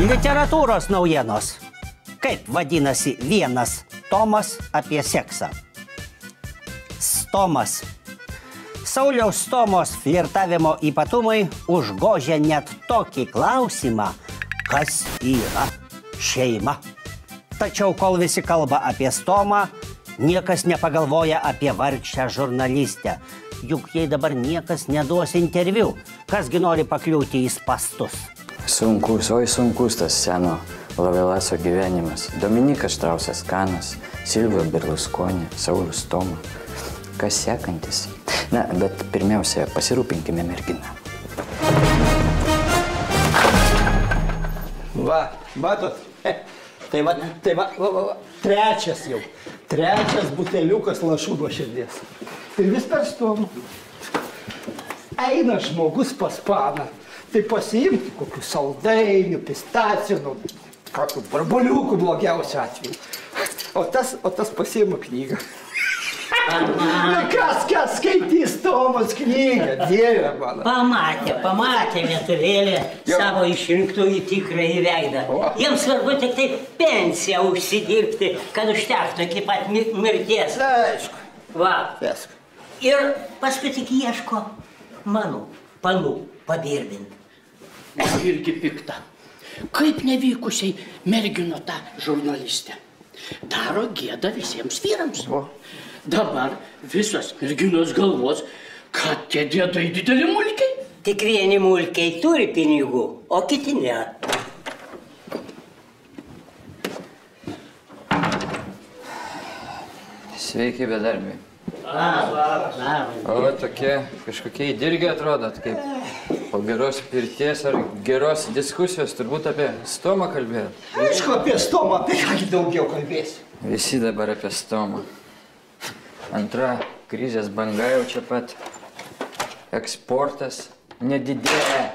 Literatūros naujienos. Kaip vadinasi vienas tomas apie seksą? Stomas. Sauliaus Stomos flirtavimo ypatumai užgožia net tokį klausimą, kas yra šeima. Tačiau kol visi kalba apie Stomą, niekas nepagalvoja apie vargšę žurnalistę. Juk jei dabar niekas neduos interviu, kasgi nori pakliūti į spastus. Sunkus, oi sunkus tas seno Lavelaso gyvenimas. Dominikas Štrausas Kanas, Silvio Berlusconi, Saulius Stoma. Kas sekantis? Na, bet pirmiausia, pasirūpinkime merginą. Va, matot? Tai va, trečias jau. Trečias buteliukas lašų nuo širdies. Ir vis per Stomą. Eina žmogus pas paną. Tai pasiimti kokių saldainių, pistacijų, kokių barboliukų blogiausiu atveju. O tas pasiima knygą. Kas skaitys Tomas knygą, Dieve mano. Pamatė lietuvėlė savo išrinktųjų tikrąjį veidą. Jiems svarbu tik tai pensiją užsidirbti, kad užtektų iki pat mirties. Aišku. Va. Ir paskui tik ieško mano panų pabirbinti. Man irgi pikta. Kaip nevykusiai mergino tą žurnalistę. Daro gėdą visiems vyrams. Dabar visos merginos galvos, kad tie dėdai dideli mulkiai. Tik vieni mulkiai turi pinigų, o kiti ne. Sveiki, bedarbiai. Labas. O tokie kažkokie įdirgiai atrodot, kaip po geros pirties ar geros diskusijos turbūt apie Stomą kalbėjot. Aišku, apie Stomą, apie ką daugiau kalbėsiu. Visi dabar apie Stomą. Antra krizės banga jau čia pat. Eksportas nedidėja.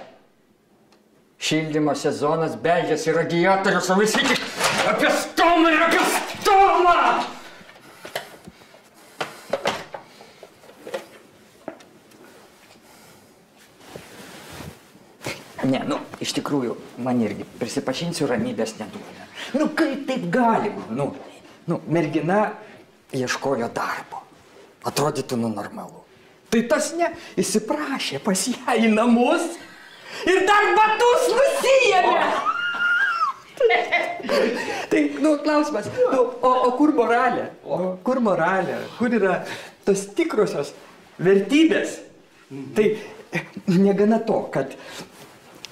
Šildymo sezonas beldžiasi į radiatorius, o visi tik apie Stomą ir apie Stomą! Ne, iš tikrųjų, man irgi, prisipažinsiu, ramybės neduoda. Kaip taip galima? Mergina ieškojo darbo. Atrodytų, normalu. Tai tas įsiprašė pas ją į namus ir dar batus nusijėmė. Tai, klausimas, o kur moralė? Kur moralė? Kur yra tos tikrosios vertybės? Tai negana to, kad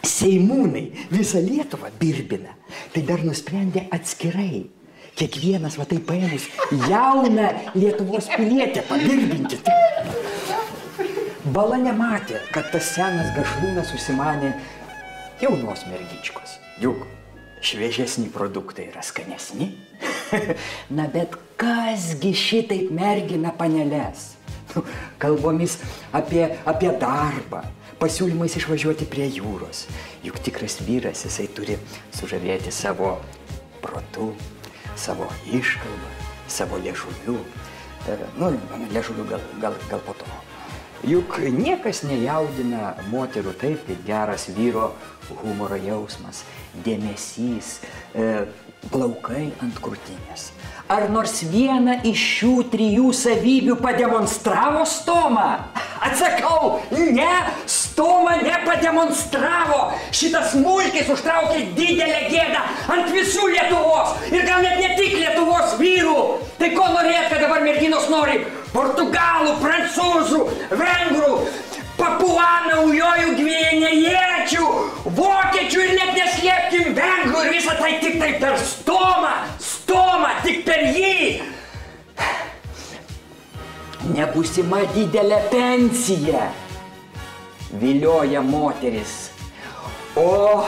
Seimūnai visą Lietuvą birbina, tai dar nusprendė atskirai. Kiekvienas va taip paėmus jauną Lietuvos pilietę pabirbinti. Bala nematė, kad tas senas gašlūnas užsimanė jaunos mergičkos. Juk šviežesni produktai yra skanesni. Na bet kasgi šitaip mergina paneles? Kalbomis apie darbą, pasiūlymais išvažiuoti prie jūros. Juk tikras vyras, jisai turi sužavėti savo protu, savo iškalbą, savo liežuviu. Liežuviu gal po to. Juk niekas nejaudina moterų taip, kaip geras vyro humoro jausmas, dėmesys, plaukai ant krūtinės. Ar nors vieną iš šių trijų savybių pademonstravo Stoma? Atsakau, ne, Stoma nepademonstravo. Šitas mulkis užtraukė didelę gėdą ant visų Lietuvos ir gal net ne tik Lietuvos vyrų. Tai ko norėt, kad dabar merginos nori? Portugalų, prancūzų, vengrų, papuanaujojų gvinėjiečių, vokiečių ir net neslėpkim vengrų ir visą tai tik tai per Stomą. Stoma, tik per jį. Nebūsima didelė pensija vilioja moteris. O...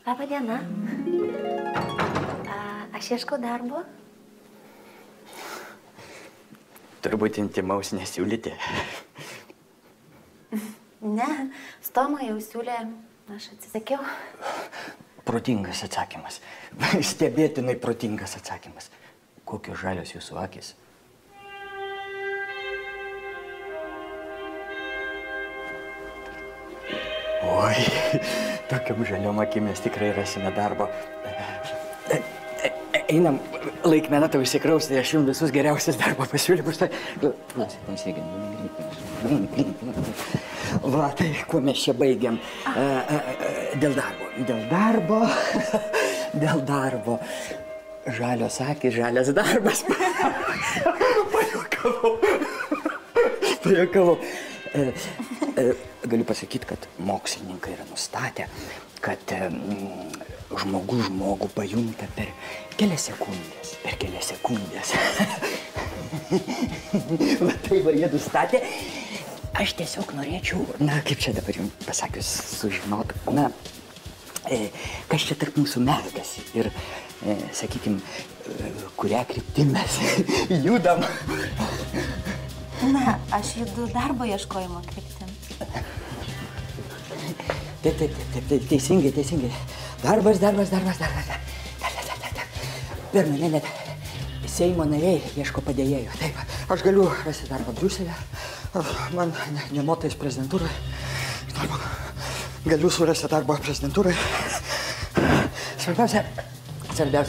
Labą dieną. Aš ieškau darbo. Turbūt intimaus nesiūlyti. Ne, Stoma jau siūlė, aš atsisakiau. Protingas atsakymas. Stebėtinai protingas atsakymas. Kokios žalios jūsų akys? Oi, tokiam žaliom akimės tikrai rasime darbo. Einam, laikmena tau įsikrausti, aš jums visus geriausius darbo pasiūlymus. Va, tai kuo mes čia baigiam? Dėl darbo. Žalios akys, žalias darbas. Pajuokavau. Galiu pasakyti, kad mokslininkai yra nustatę, kad žmogus žmogų pajunta per kelias sekundės. Va tai va jie nustatė. Aš tiesiog norėčiau, kaip čia dabar jums pasakius, sužinot, kas čia tarp mūsų mergasi ir, sakykim, kurią kryptim mes judam. Na, aš judu darbo ieškojimo kryptim. Taip, teisingai. Darbas. Per mane net Seimo nariai ieško padėjėjų. Taip, aš galiu rasti darbą Briuselė. Man nemotais prezidentūrai. Galiu surasti darbą prezidentūrai. Svarbiausia,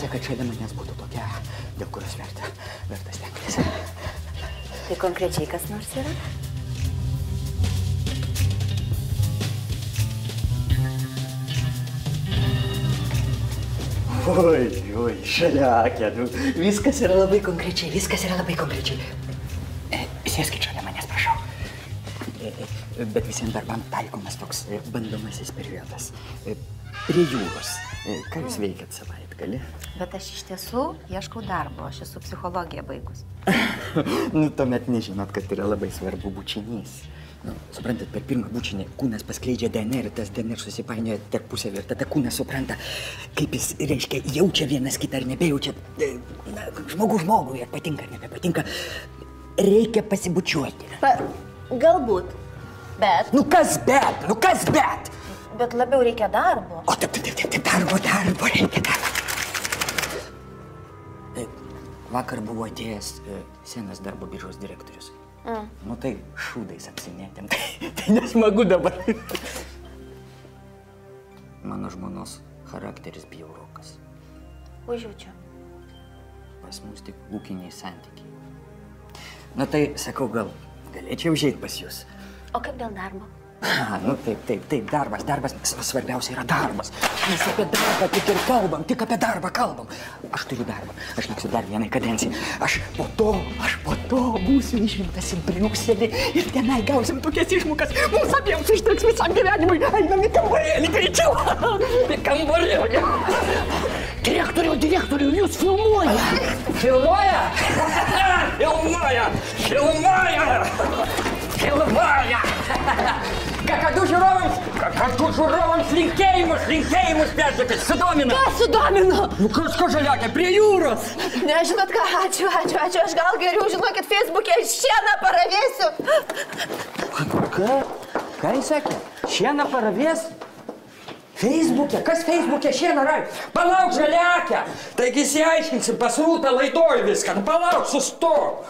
kad šalia manęs būtų tokia, dėl kurios verta stengtis. Tai konkrečiai kas nors yra? Oi, šaliakė, viskas yra labai konkrečiai. Sėskit šalia manęs, prašau. Bet visiems darbams taikomas toks bandomasis periodas. Prie jūros. Ką jūs veikiat savaitgalį? Bet aš iš tiesų ieškau darbo, aš esu psichologiją baigus. Tuomet nežinot, kad yra labai svarbu bučinys. Suprantat, per pirmą bučinį kūnas paskleidžia DNR, tas DNR susipainioja tarpusavį ir tada kūnas supranta, kaip jis, reiškia, jaučia vienas kitą ar nebejaučia. Žmogui, ar patinka ar nebepatinka, reikia pasibučiuoti. Galbūt, bet... Kas bet? Bet labiau reikia darbo. O taip, darbo reikia. Vakar buvo atėjęs senas darbo biržos direktorius. Tai šūdais apsimėtėm. Tai nesmagu dabar. Mano žmonos charakteris bjaurokas. Užjaučiu. Pas mus tik ūkiniai santykiai. Tai sakau, gal galėčiau užeit pas jūs. O kaip dėl darbo? Taip, darbas. Svarbiausia yra darbas. Mes apie darbą tik apie darbą kalbam. Aš turiu darbą. Aš liksiu dar vienai kadencijai. Aš po to būsiu išrinktas į Briuselį ir tenai gausim tokias išmokas. Mums abiems užteks visam gyvenimui. Einam į kambarėlį greičiau. Į kambarėlį. Direktoriau, jūs filmuoja. Filmuoja? Kakadu žiūrovams linkėjimus perduokit, sudomino. Ką sudomino? Kas žaliakė, prie jūros. Nežinot ką, ačiū, aš gal geriau, žinokit, Facebook'e šieną paravėsiu. Ką jis sakė? Šieną paravės? Facebook'e? Kas Facebook'e šieną rai? Palauk, žaliakė. Taigi įsiaiškinsim, pas Rūtą laidoj viską. Palauk, sustok.